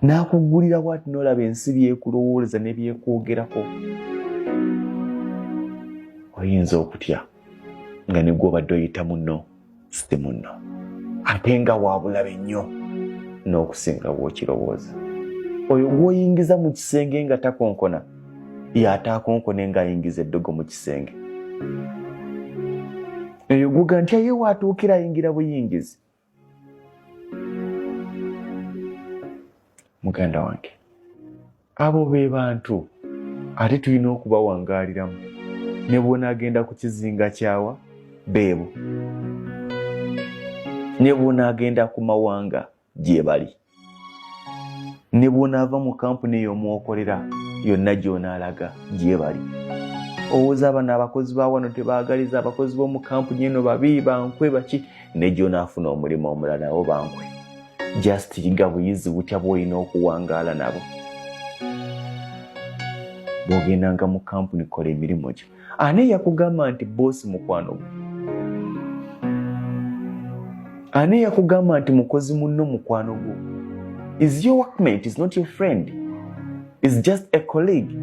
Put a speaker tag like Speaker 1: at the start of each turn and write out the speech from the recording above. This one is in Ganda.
Speaker 1: n'akugulira bw'ati n'olaba ensi byekulowooza ne byekwogerako, oyinza okutya nga ne gw'obadde oyita munno si munno, ate nga wabulabe nnyo n'okusinga bw'okirowooza. Oyo gw'oyingiza mu kisenge nga takonkona, y'ataakonkone ng'ayingiza eddogo mu kisenge. Eyo guga ntya ye waatuukira ayingira buyingizi. Muganda wange, abo be bantu ate tulina okubawangaaliramu. Ne bw'onaagenda ku kizinga kyawa beebo, ne bw'onaagenda ku mawanga gye bali, ne bw'onaava mu kampuni ey'omwokolera yonna gy'onaalaga gye bali. Owooza bano abakozi ba wano tebaagaliza abakozi b'omu kampuni eno babi bankwe baki, ne gy'onaafuna omulimu omulala nabo bankwe. Just nga buyizi butya bw'olina okuwangaala nabo. Bw'ogendanga mu kampuni kola emirimu gyo. Ani yakugamba nti boosi mukwano gwo? Ani yakugamba nti mukozi munno mukwano gwo? Is your workmate, is not your friend. Is just a colleague.